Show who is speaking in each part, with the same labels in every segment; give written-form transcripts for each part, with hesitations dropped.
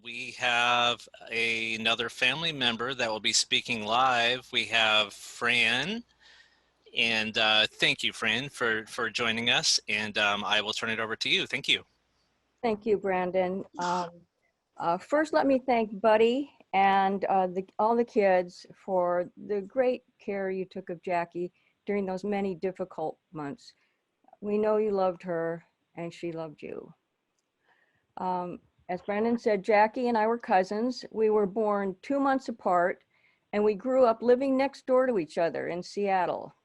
Speaker 1: we have another family member that will be speaking live. We have Fran, and thank you, Fran, for joining us. And I will turn it over to you. Thank you.
Speaker 2: Thank you, Brandon. First, let me thank Buddy and all the kids for the great care you took of Jackie during those many difficult months. We know you loved her and she loved you. As Brandon said, Jackie and I were cousins. We were born 2 months apart and we grew up living next door to each other in Seattle.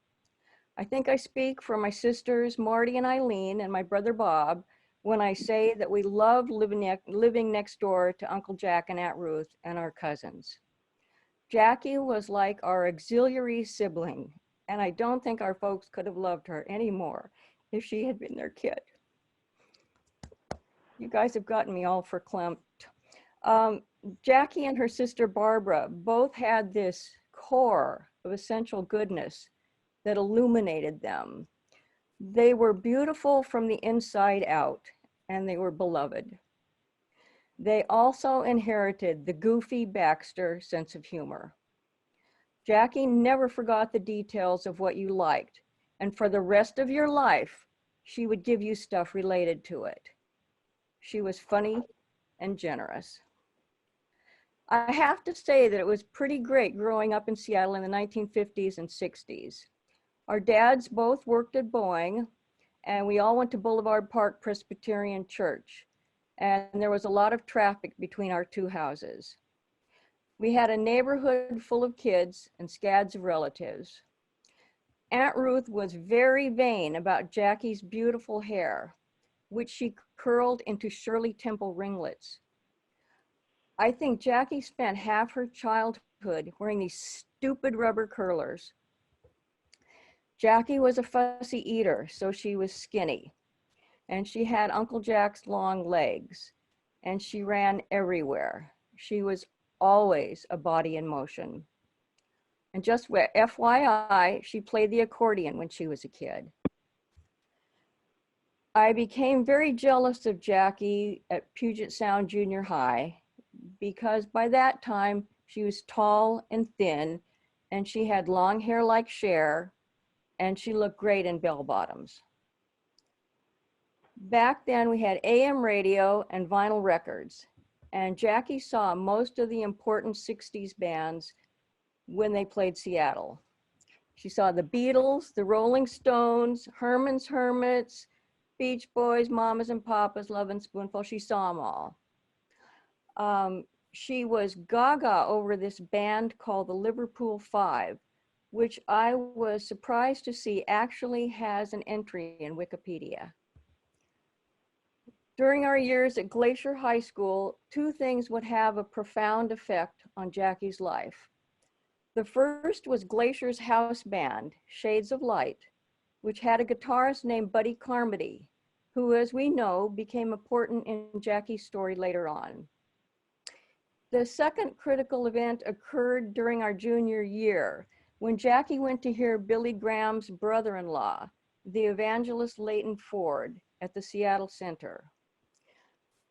Speaker 2: I think I speak for my sisters, Marty and Eileen, and my brother Bob, when I say that we loved living next door to Uncle Jack and Aunt Ruth and our cousins. Jackie was like our auxiliary sibling, and I don't think our folks could have loved her any more if she had been their kid. You guys have gotten me all verklempt. Jackie and her sister Barbara both had this core of essential goodness that illuminated them. They were beautiful from the inside out, and they were beloved. They also inherited the goofy Baxter sense of humor. Jackie never forgot the details of what you liked, and for the rest of your life, she would give you stuff related to it. She was funny and generous. I have to say that it was pretty great growing up in Seattle in the 1950s and 60s. Our dads both worked at Boeing, and we all went to Boulevard Park Presbyterian Church, and there was a lot of traffic between our two houses. We had a neighborhood full of kids and scads of relatives. Aunt Ruth was very vain about Jackie's beautiful hair, which she curled into Shirley Temple ringlets. I think Jackie spent half her childhood wearing these stupid rubber curlers. Jackie was a fussy eater, so she was skinny. And she had Uncle Jack's long legs. And she ran everywhere. She was always a body in motion. And just FYI, she played the accordion when she was a kid. I became very jealous of Jackie at Puget Sound Junior High because by that time she was tall and thin and she had long hair like Cher and she looked great in bell bottoms. Back then we had AM radio and vinyl records, and Jackie saw most of the important 60s bands when they played Seattle. She saw the Beatles, the Rolling Stones, Herman's Hermits, Beach Boys, Mamas and Papas, Lovin' Spoonful. She saw them all. She was gaga over this band called the Liverpool Five, which I was surprised to see actually has an entry in Wikipedia. During our years at Glacier High School, two things would have a profound effect on Jackie's life. The first was Glacier's house band, Shades of Light, which had a guitarist named Buddy Carmody, who, as we know, became important in Jackie's story later on. The second critical event occurred during our junior year, when Jackie went to hear Billy Graham's brother-in-law, the evangelist Leighton Ford, at the Seattle Center.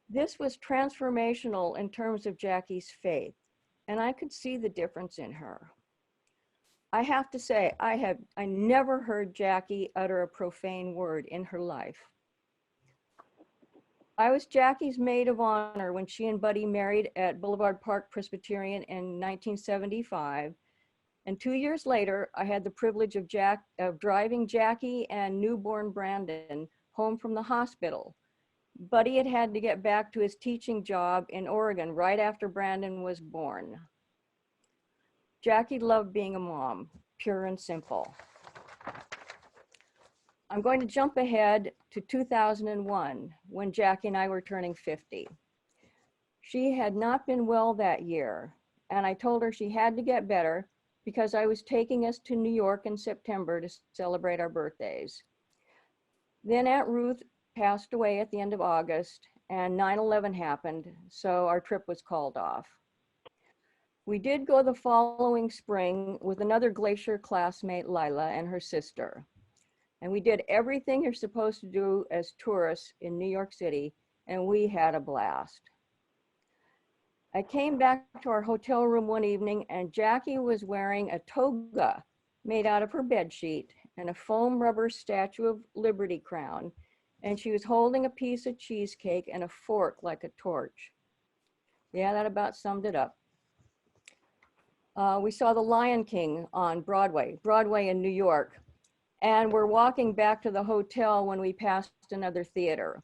Speaker 2: This was transformational in terms of Jackie's faith, and I could see the difference in her. I have to say, I never heard Jackie utter a profane word in her life. I was Jackie's maid of honor when she and Buddy married at Boulevard Park Presbyterian in 1975. And 2 years later, I had the privilege of driving Jackie and newborn Brandon home from the hospital. Buddy had to get back to his teaching job in Oregon right after Brandon was born. Jackie loved being a mom, pure and simple. I'm going to jump ahead to 2001, when Jackie and I were turning 50. She had not been well that year, and I told her she had to get better because I was taking us to New York in September to celebrate our birthdays. Then Aunt Ruth passed away at the end of August, and 9/11 happened, so our trip was called off. We did go the following spring with another Glacier classmate, Lila, and her sister. And we did everything you're supposed to do as tourists in New York City, and we had a blast. I came back to our hotel room one evening and Jackie was wearing a toga made out of her bedsheet and a foam rubber Statue of Liberty crown. And she was holding a piece of cheesecake and a fork like a torch. Yeah, that about summed it up. We saw The Lion King on Broadway in New York. And we're walking back to the hotel when we passed another theater.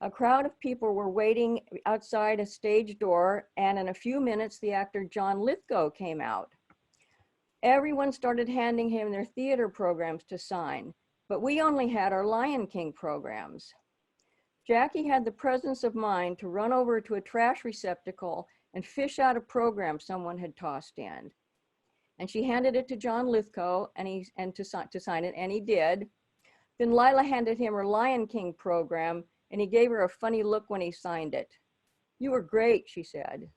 Speaker 2: A crowd of people were waiting outside a stage door, and in a few minutes, the actor John Lithgow came out. Everyone started handing him their theater programs to sign, but we only had our Lion King programs. Jackie had the presence of mind to run over to a trash receptacle and fish out a program someone had tossed in. And she handed it to John Lithgow to sign it, and he did. Then Lila handed him her Lion King program, and he gave her a funny look when he signed it. "You were great," she said.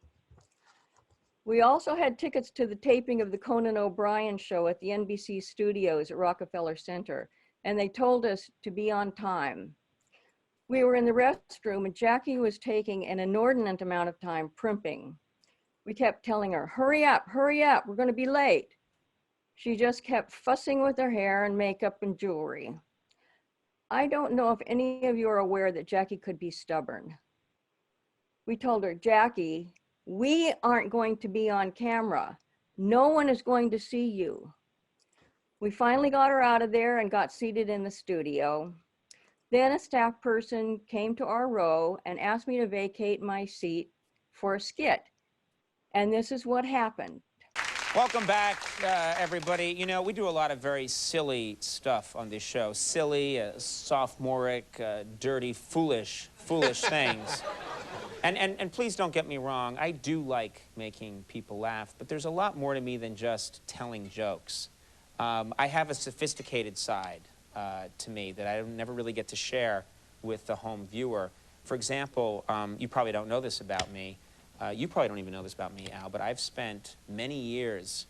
Speaker 2: We also had tickets to the taping of the Conan O'Brien show at the NBC studios at Rockefeller Center, and they told us to be on time. We were in the restroom and Jackie was taking an inordinate amount of time primping. We kept telling her, hurry up, we're gonna be late. She just kept fussing with her hair and makeup and jewelry. I don't know if any of you are aware that Jackie could be stubborn. We told her, Jackie, we aren't going to be on camera. No one is going to see you. We finally got her out of there and got seated in the studio. Then a staff person came to our row and asked me to vacate my seat for a skit. And this is what happened.
Speaker 3: Welcome back, everybody. You know, we do a lot of very silly stuff on this show. Silly, sophomoric, dirty, foolish things. And please don't get me wrong, I do like making people laugh, but there's a lot more to me than just telling jokes. I have a sophisticated side to me that I never really get to share with the home viewer. For example, you probably don't know this about me. You probably don't even know this about me, Al, but I've spent many years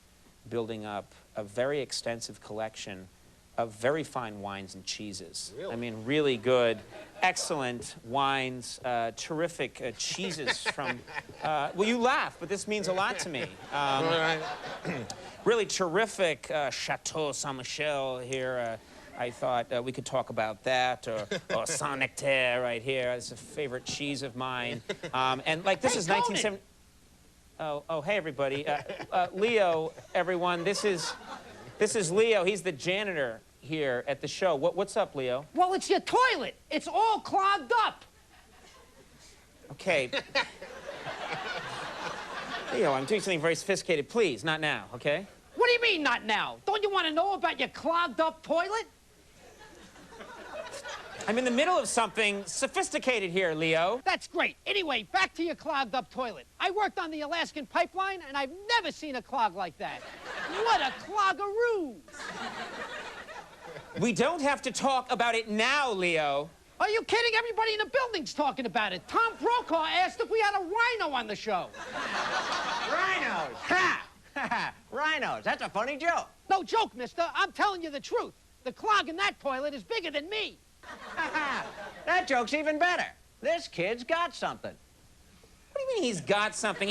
Speaker 3: building up a very extensive collection of very fine wines and cheeses. Really? I mean, really good, excellent wines, terrific cheeses from, well, you laugh, but this means a lot to me. Really terrific Chateau Saint-Michel here. I thought we could talk about that, or Saint-Nectaire right here. It's a favorite cheese of mine. And like this is 1970. Oh, hey everybody. Leo, everyone. This is Leo. He's the janitor here at the show. What's up, Leo?
Speaker 4: Well, it's your toilet. It's all clogged up.
Speaker 3: Okay. Leo, I'm doing something very sophisticated. Please, not now, okay?
Speaker 4: What do you mean, not now? Don't you want to know about your clogged up toilet?
Speaker 3: I'm in the middle of something sophisticated here, Leo.
Speaker 4: That's great. Anyway, back to your clogged up toilet. I worked on the Alaskan pipeline, and I've never seen a clog like that. What a cloggeroo!
Speaker 3: We don't have to talk about it now, Leo.
Speaker 4: Are you kidding? Everybody in the building's talking about it. Tom Brokaw asked if we had a rhino on the show.
Speaker 5: Rhinos! Ha! Rhinos, that's a funny joke.
Speaker 4: No joke, mister. I'm telling you the truth. The clog in that toilet is bigger than me.
Speaker 5: That joke's even better. This kid's got something.
Speaker 3: What do you mean he's got something?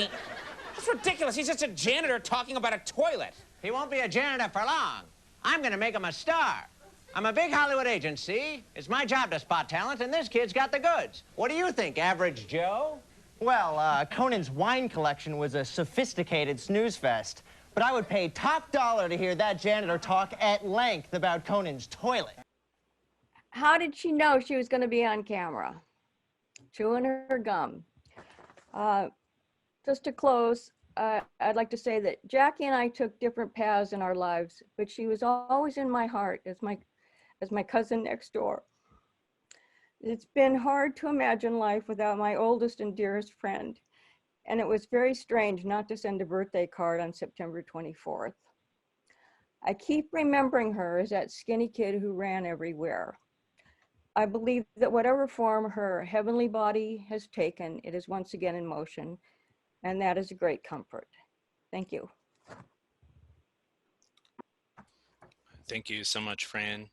Speaker 3: That's ridiculous. He's just a janitor talking about a toilet.
Speaker 5: He won't be a janitor for long. I'm gonna make him a star. I'm a big Hollywood agency. It's my job to spot talent, and this kid's got the goods. What do you think, average Joe?
Speaker 6: Well, Conan's wine collection was a sophisticated snooze fest, but I would pay top dollar to hear that janitor talk at length about Conan's toilet.
Speaker 2: How did she know she was going to be on camera? Chewing her gum. Just to close, I'd like to say that Jackie and I took different paths in our lives, but she was always in my heart as my cousin next door. It's been hard to imagine life without my oldest and dearest friend, and it was very strange not to send a birthday card on September 24th. I keep remembering her as that skinny kid who ran everywhere. I believe that whatever form her heavenly body has taken, it is once again in motion, and that is a great comfort. Thank you.
Speaker 1: Thank you so much, Fran.